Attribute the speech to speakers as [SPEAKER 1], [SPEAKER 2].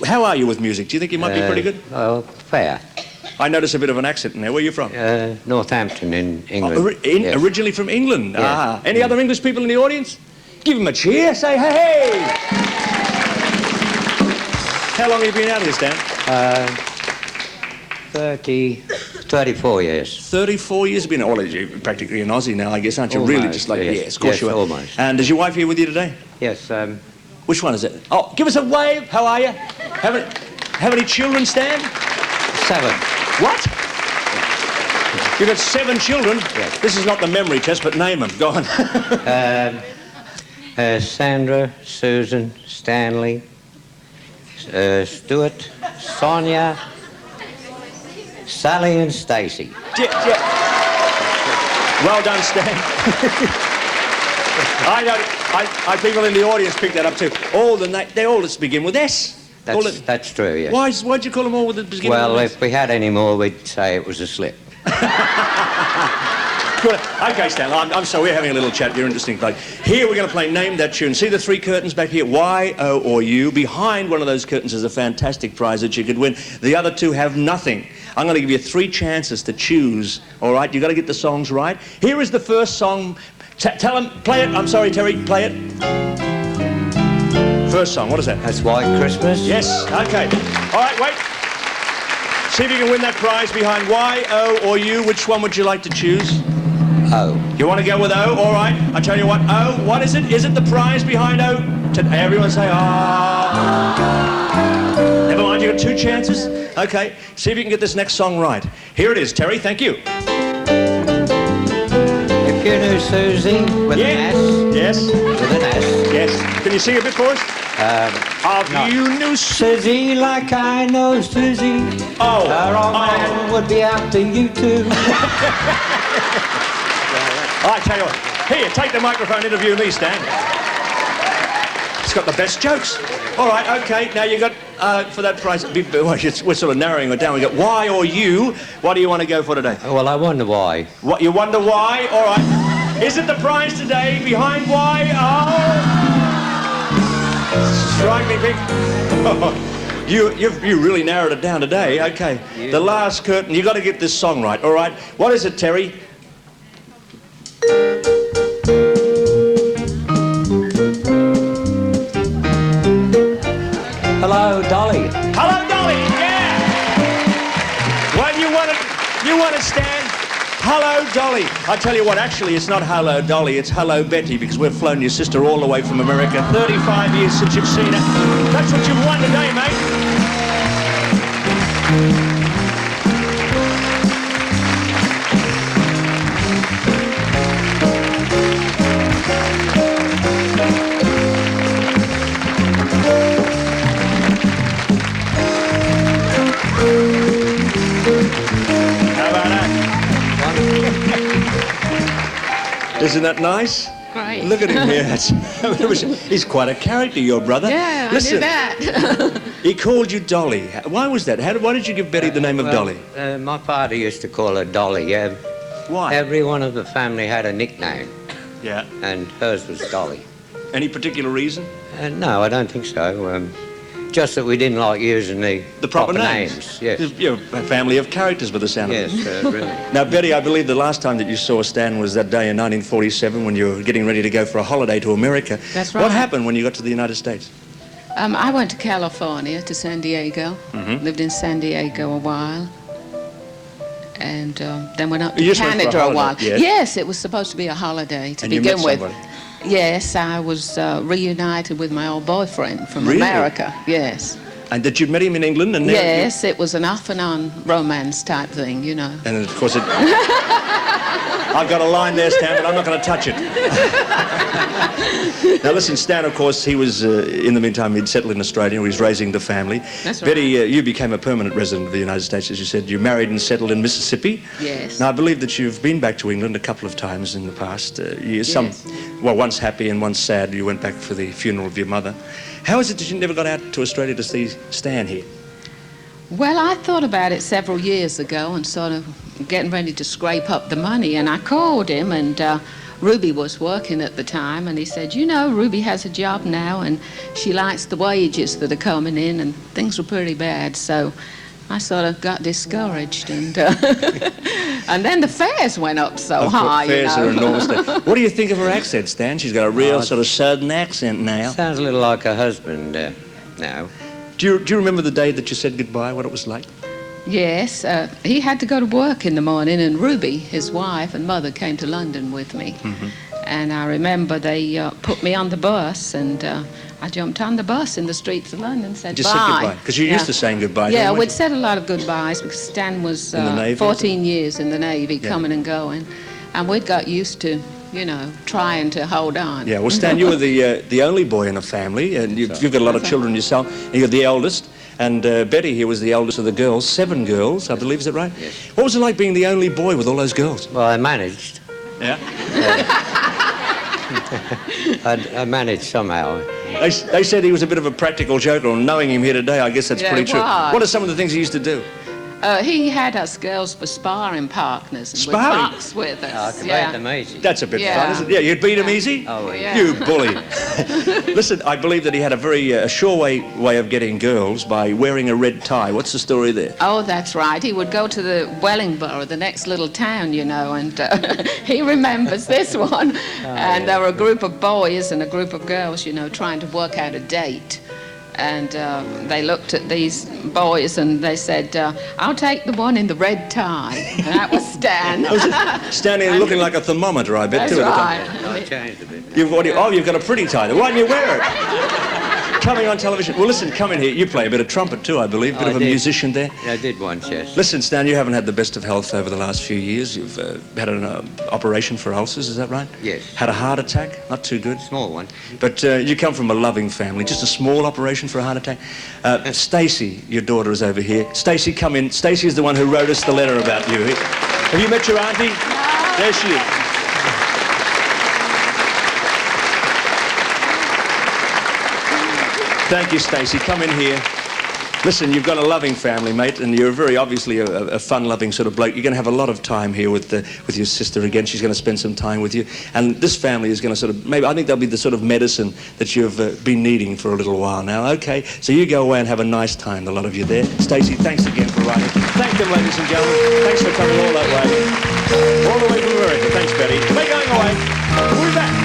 [SPEAKER 1] How are you with music? Do you think you might be pretty good?
[SPEAKER 2] Oh, fair.
[SPEAKER 1] I notice a bit of an accent in there. Where are you from?
[SPEAKER 2] Northampton in England.
[SPEAKER 1] Yes. Originally from England?
[SPEAKER 2] Yes.
[SPEAKER 1] Ah. Any other English people in the audience? Give them a cheer. Say hey, hey. How long have you been out of this, Dan?
[SPEAKER 2] 34 years.
[SPEAKER 1] 34 years? Been, well, you're practically an Aussie now, I guess, aren't you?
[SPEAKER 2] Almost,
[SPEAKER 1] really just like,
[SPEAKER 2] yes,
[SPEAKER 1] of course you are.
[SPEAKER 2] Almost.
[SPEAKER 1] And is your wife here with you today?
[SPEAKER 2] Yes.
[SPEAKER 1] Which one is it? Oh, give us a wave. How are you? How many children, Stan?
[SPEAKER 2] 7.
[SPEAKER 1] What? You've got 7 children?
[SPEAKER 2] Yes.
[SPEAKER 1] This is not the memory test, but name them. Go on.
[SPEAKER 2] Sandra, Susan, Stanley, Stuart, Sonia, Sally and Stacy.
[SPEAKER 1] Yeah. Well done, Stan. I know. People in the audience picked that up too. They all just begin with S.
[SPEAKER 2] That's true, yes.
[SPEAKER 1] Why'd you call them all with the beginning?
[SPEAKER 2] Well,
[SPEAKER 1] with S?
[SPEAKER 2] if we had any more, we'd say it was a slip.
[SPEAKER 1] Good. Okay, Stan, I'm sorry, we're having a little chat. You're interesting. Like, here we're going to play Name That Tune. See the 3 curtains back here? Y, O, or U. Behind one of those curtains is a fantastic prize that you could win. The other 2 have nothing. I'm going to give you 3 chances to choose. All right? You've got to get the songs right. Here is the first song. Tell them, play it. I'm sorry, Terry, play it. First song, what is that?
[SPEAKER 2] That's White Christmas.
[SPEAKER 1] Yes, okay. All right, wait. See if you can win that prize behind Y, O, or U. Which one would you like to choose?
[SPEAKER 2] O.
[SPEAKER 1] You want to go with O? All right. I tell you what, O, what is it? Is it the prize behind O? Everyone say, ah. Never mind, you've got 2 chances. Okay, see if you can get this next song right. Here it is, Terry, thank you.
[SPEAKER 2] If you knew Susie with an S.
[SPEAKER 1] Yes.
[SPEAKER 2] With an S.
[SPEAKER 1] Yes. Can you sing a bit for us? You knew
[SPEAKER 2] Susie like I know Susie.
[SPEAKER 1] Oh.
[SPEAKER 2] Her old man would be after you too.
[SPEAKER 1] I tell you what, here, take the microphone, interview me, Stan. It's got the best jokes. All right, okay, now you got, for that prize, we're sort of narrowing it down. We got Y or U. What do you want to go for today?
[SPEAKER 2] Well, I wonder why.
[SPEAKER 1] What, you wonder why? All right. Is it the prize today behind Y? Oh! Strike me, big. Oh, you really narrowed it down today. Okay. The last curtain, you got to get this song right, all right? What is it, Terry?
[SPEAKER 2] Hello, Dolly.
[SPEAKER 1] Hello, Dolly, yeah! Well, you want to stand? Hello, Dolly. I tell you what, actually, it's not hello, Dolly, it's hello, Betty, because we've flown your sister all the way from America. 35 years since you've seen her. That's what you've won today, mate. Isn't that nice?
[SPEAKER 3] Great.
[SPEAKER 1] Look at him here. He's quite a character, your brother.
[SPEAKER 3] Yeah,
[SPEAKER 1] Listen,
[SPEAKER 3] I knew that.
[SPEAKER 1] he called you Dolly. Why was that? Why did you give Betty the name of Dolly?
[SPEAKER 2] My father used to call her Dolly.
[SPEAKER 1] Why?
[SPEAKER 2] Every one of the family had a nickname.
[SPEAKER 1] Yeah.
[SPEAKER 2] And hers was Dolly.
[SPEAKER 1] Any particular reason?
[SPEAKER 2] No, I don't think so. Just that we didn't like using the
[SPEAKER 1] proper names.
[SPEAKER 2] Yes.
[SPEAKER 1] You're a family of characters by the sound of it.
[SPEAKER 2] Yes, really.
[SPEAKER 1] Now, Betty, I believe the last time that you saw Stan was that day in 1947 when you were getting ready to go for a holiday to America.
[SPEAKER 3] That's right.
[SPEAKER 1] What happened when you got to the United States?
[SPEAKER 3] I went to California, to San Diego.
[SPEAKER 1] Mm-hmm.
[SPEAKER 3] Lived in San Diego a while. And then went up to
[SPEAKER 1] You just went for a
[SPEAKER 3] Canada a while.
[SPEAKER 1] holiday, yes?
[SPEAKER 3] Yes, it was supposed to be a holiday to
[SPEAKER 1] And you
[SPEAKER 3] begin
[SPEAKER 1] met
[SPEAKER 3] with.
[SPEAKER 1] somebody?
[SPEAKER 3] Yes, I was reunited with my old boyfriend from
[SPEAKER 1] Really?
[SPEAKER 3] America. Yes.
[SPEAKER 1] And that you'd met him in England? And
[SPEAKER 3] Yes, it was an off and on romance type thing, you know.
[SPEAKER 1] And of course I've got a line there, Stan, but I'm not going to touch it. Now listen, Stan, of course, he was, in the meantime, he'd settled in Australia, he was raising the family.
[SPEAKER 3] That's right.
[SPEAKER 1] Betty, you became a permanent resident of the United States, as you said. You married and settled in Mississippi.
[SPEAKER 3] Yes.
[SPEAKER 1] Now, I believe that you've been back to England a couple of times in the past years.
[SPEAKER 3] Yes.
[SPEAKER 1] Once happy and once sad. You went back for the funeral of your mother. How is it that you never got out to Australia to see Stan here?
[SPEAKER 3] Well, I thought about it several years ago and sort of getting ready to scrape up the money, and I called him and Ruby was working at the time, and he said, you know, Ruby has a job now, and she likes the wages that are coming in, and things were pretty bad, so I sort of got discouraged, and and then the fares went up so high,
[SPEAKER 1] fares
[SPEAKER 3] you know.
[SPEAKER 1] are enormous. What do you think of her accent, Stan? She's got a real sort of southern accent now.
[SPEAKER 2] Sounds a little like her husband now.
[SPEAKER 1] Do you remember the day that you said goodbye, what it was like?
[SPEAKER 3] Yes, he had to go to work in the morning, and Ruby, his wife and mother, came to London with me. And I remember they put me on the bus, and I jumped on the bus in the streets of London and said
[SPEAKER 1] Just
[SPEAKER 3] bye.
[SPEAKER 1] said goodbye, because you used to saying goodbye.
[SPEAKER 3] Yeah,
[SPEAKER 1] weren't
[SPEAKER 3] we'd
[SPEAKER 1] you?
[SPEAKER 3] said a lot of goodbyes because Stan was
[SPEAKER 1] In the Navy,
[SPEAKER 3] 14 years in the Navy, coming and going. And we'd got used to, you know, trying to hold on.
[SPEAKER 1] Yeah, well, Stan, you were the only boy in a family, and you've got a lot of children yourself, and you're the eldest. And Betty here was the eldest of the girls, 7 girls, I believe, is that right?
[SPEAKER 2] Yes.
[SPEAKER 1] What was it like being the only boy with all those girls?
[SPEAKER 2] Well, I managed.
[SPEAKER 1] Yeah?
[SPEAKER 2] I managed somehow.
[SPEAKER 1] They said he was a bit of a practical joker, and knowing him here today, I guess that's pretty true.
[SPEAKER 3] was.
[SPEAKER 1] What are some of the things he used to do?
[SPEAKER 3] He had us girls for sparring partners. And
[SPEAKER 1] Sparring?
[SPEAKER 3] would box with us.
[SPEAKER 2] I could beat them easy.
[SPEAKER 1] That's a bit
[SPEAKER 3] Yeah.
[SPEAKER 1] fun, isn't it? Yeah, you'd beat him easy?
[SPEAKER 2] Oh, yeah.
[SPEAKER 1] You bully. Listen, I believe that he had a very sure way of getting girls by wearing a red tie. What's the story there?
[SPEAKER 3] Oh, that's right. He would go to the Wellingborough, the next little town, you know, and he remembers this one. And there were a group of boys and a group of girls, you know, trying to work out a date. And they looked at these boys and they said, I'll take the one in the red tie. And that was Stan.
[SPEAKER 1] Standing there looking like a thermometer, I bet,
[SPEAKER 3] That's
[SPEAKER 1] too.
[SPEAKER 3] right.
[SPEAKER 2] I changed a bit.
[SPEAKER 1] You've got a pretty tie. Why don't you wear it? Coming on television. Well, listen, come in here. You play a bit of trumpet too, I believe. Bit
[SPEAKER 2] I
[SPEAKER 1] of a
[SPEAKER 2] did.
[SPEAKER 1] musician there.
[SPEAKER 2] I did once, yes.
[SPEAKER 1] Listen, Stan, you haven't had the best of health over the last few years. You've had an operation for ulcers, is that right?
[SPEAKER 2] Yes.
[SPEAKER 1] Had a heart attack? Not too good.
[SPEAKER 2] Small one.
[SPEAKER 1] But you come from a loving family. Just a small operation for a heart attack. Stacey, your daughter, is over here. Stacey, come in. Stacey is the one who wrote us the letter about you. Have you met your auntie? No. There she is. Thank you, Stacey. Come in here. Listen, you've got a loving family, mate, and you're very obviously a fun-loving sort of bloke. You're going to have a lot of time here with your sister again. She's going to spend some time with you. And this family is going to sort of, maybe, I think they'll be the sort of medicine that you've been needing for a little while now. Okay, so you go away and have a nice time, the lot of you there. Stacey, thanks again for writing. Thank them, ladies and gentlemen. Thanks for coming all that way. All the way from America. Thanks, Betty. They're going away. We'll be back.